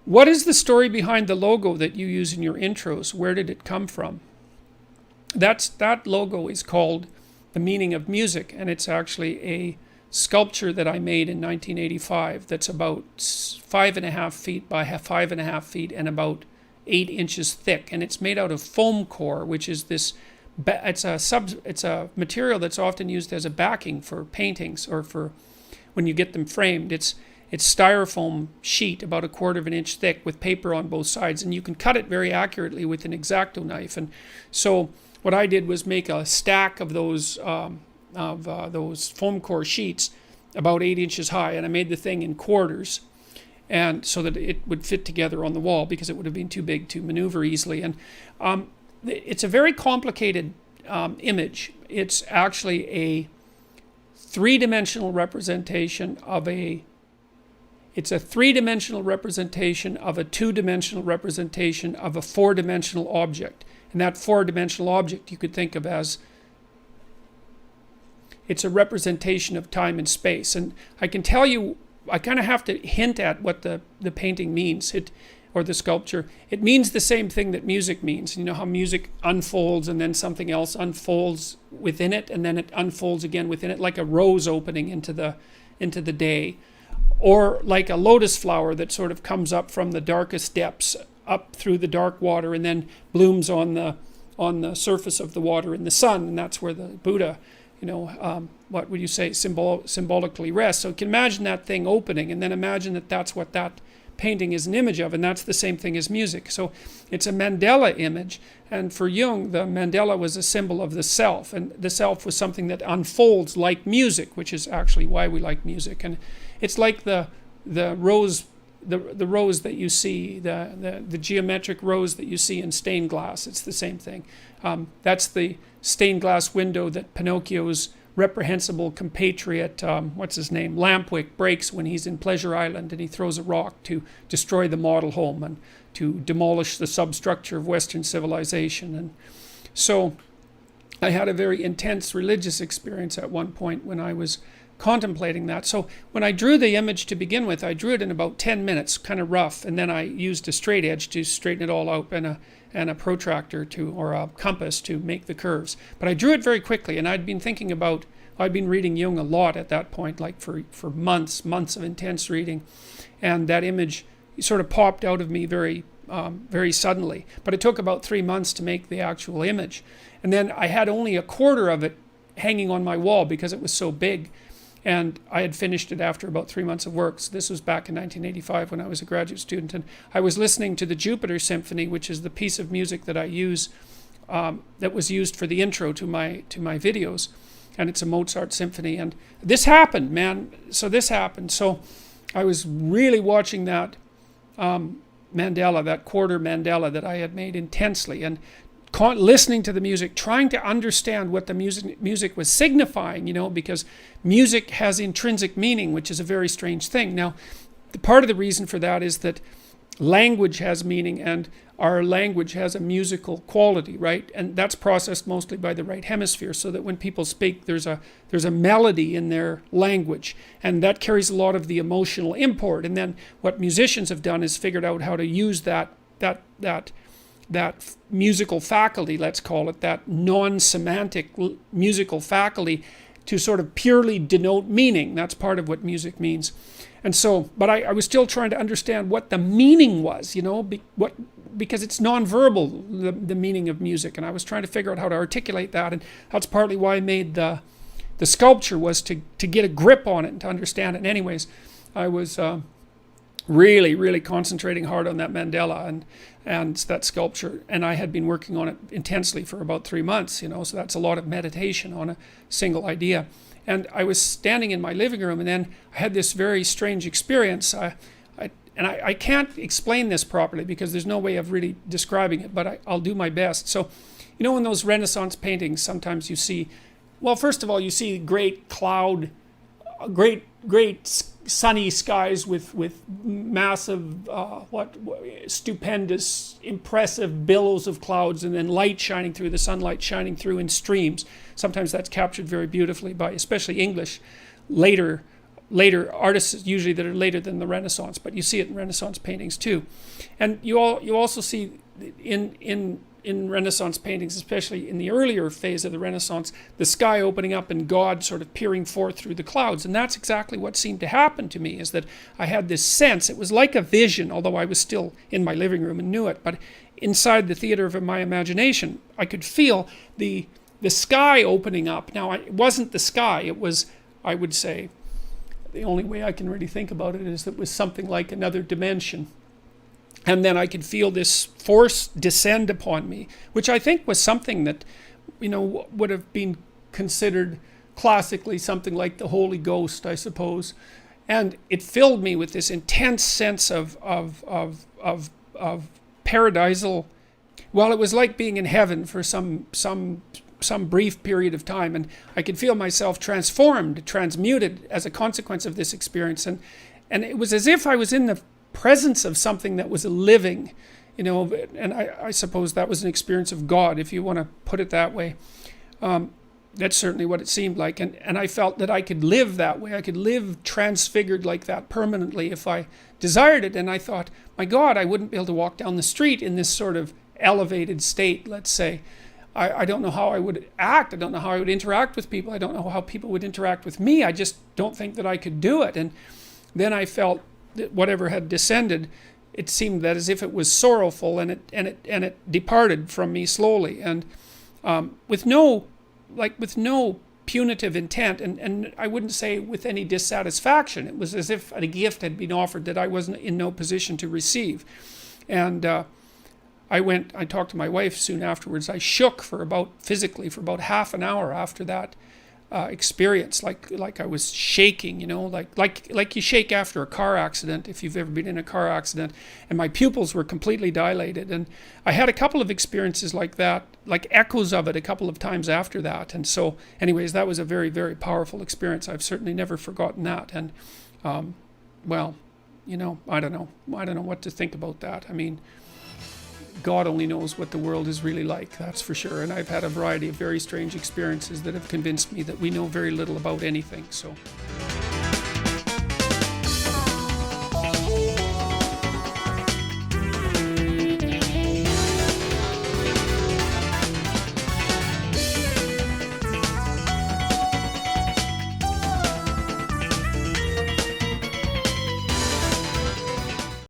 What is the story behind the logo that you use in your intros? Where did it come from? That logo is called The Meaning of Music, and it's actually a sculpture that I made in 1985 that's about 5.5 feet by 5.5 feet and about 8 inches thick, and it's made out of foam core, which is this. It's a material that's often used as a backing for paintings or for when you get them framed. It's styrofoam sheet about 1/4 of an inch thick with paper on both sides, and you can cut it very accurately with an X-Acto knife. And so what I did was make a stack of those foam core sheets about 8 inches high, and I made the thing in quarters, and so that it would fit together on the wall because it would have been too big to maneuver easily. And it's a very complicated image. It's actually a three-dimensional representation of a. It's a three-dimensional representation of a two-dimensional representation of a four-dimensional object. And that four-dimensional object you could think of as, it's a representation of time and space. And I can tell you, I kind of have to hint at what the painting means, or the sculpture. It means the same thing that music means. You know how music unfolds and then something else unfolds within it, and then it unfolds again within it, like a rose opening into the day. Or like a lotus flower that sort of comes up from the darkest depths up through the dark water and then blooms on the surface of the water in the sun, and that's where the Buddha, what would you say, symbolically rests. So you can imagine that thing opening, and then imagine that that's what that painting is an image of, and that's the same thing as music. So it's a mandala image, and for Jung, the mandala was a symbol of the self, and the self was something that unfolds like music, which is actually why we like music. And it's like the rose, the rose that you see, the geometric rose that you see in stained glass. It's the same thing. That's the stained glass window that Pinocchio's reprehensible compatriot, what's his name, Lampwick, breaks when he's in Pleasure Island, and he throws a rock to destroy the model home and to demolish the substructure of Western civilization. And so I had a very intense religious experience at one point when I was contemplating that. So when I drew the image to begin with, I drew it in about 10 minutes, kind of rough, and then I used a straight edge to straighten it all out and a protractor or a compass to make the curves. But I drew it very quickly, and I'd been reading Jung a lot at that point, like for months of intense reading, and that image sort of popped out of me very suddenly. But it took about 3 months to make the actual image, and then I had only 1/4 of it hanging on my wall because it was so big. And I had finished it after about 3 months of work. So this was back in 1985 when I was a graduate student. And I was listening to the Jupiter Symphony, which is the piece of music that I use, that was used for the intro to my videos. And it's a Mozart symphony. And this happened, man. So this happened. So I was really watching that mandala, that quarter mandala that I had made intensely. And listening to the music, trying to understand what the music was signifying, because music has intrinsic meaning, which is a very strange thing. Now, part of the reason for that is that language has meaning, and our language has a musical quality, right? And that's processed mostly by the right hemisphere, so that when people speak, there's a melody in their language, and that carries a lot of the emotional import. And then what musicians have done is figured out how to use that musical faculty, let's call it, that non-semantic musical faculty, to sort of purely denote meaning. That's part of what music means. And so, but I was still trying to understand what the meaning was, because it's nonverbal, the meaning of music, and I was trying to figure out how to articulate that, and that's partly why I made the sculpture, was to get a grip on it and to understand it. And anyways, I was really concentrating hard on that mandala and that sculpture, and I had been working on it intensely for about 3 months, so that's a lot of meditation on a single idea. And I was standing in my living room, and then I had this very strange experience. I can't explain this properly because there's no way of really describing it, but I'll do my best. So, in those Renaissance paintings, sometimes you see, well, first of all, you see great sunny skies with massive, stupendous, impressive billows of clouds, and then light shining through, the sunlight shining through in streams. Sometimes that's captured very beautifully by especially English later later artists, usually that are later than the Renaissance, but you see it in Renaissance paintings too. And you also see in Renaissance paintings, especially in the earlier phase of the Renaissance, the sky opening up and God sort of peering forth through the clouds. And that's exactly what seemed to happen to me, is that I had this sense. It was like a vision, although I was still in my living room and knew it. But inside the theater of my imagination, I could feel the sky opening up. Now, it wasn't the sky. It was, I would say, the only way I can really think about it is that it was something like another dimension. And then I could feel this force descend upon me, which I think was something that, would have been considered classically something like the Holy Ghost, I suppose. And it filled me with this intense sense of paradisal. Well, it was like being in heaven for some brief period of time, and I could feel myself transformed, transmuted as a consequence of this experience. And it was as if I was in the presence of something that was living, and I suppose that was an experience of God, if you want to put it that way. That's certainly what it seemed like. And I felt that I could live that way. I could live transfigured like that permanently if I desired it. And I thought, my God, I wouldn't be able to walk down the street in this sort of elevated state, let's say. I don't know how I would act. I don't know how I would interact with people. I don't know how people would interact with me. I just don't think that I could do it. And then I felt that whatever had descended, it seemed that as if it was sorrowful, and it departed from me slowly, and with no punitive intent, and I wouldn't say with any dissatisfaction. It was as if a gift had been offered that I wasn't in no position to receive. And I talked to my wife soon afterwards. I shook physically for about half an hour after that experience, like I was shaking, like you shake after a car accident, if you've ever been in a car accident. And my pupils were completely dilated. And I had a couple of experiences like that, like echoes of it a couple of times after that. And so anyways, that was a very, very powerful experience. I've certainly never forgotten that. And well, I don't know what to think about that. I mean, God only knows what the world is really like, that's for sure. And I've had a variety of very strange experiences that have convinced me that we know very little about anything. So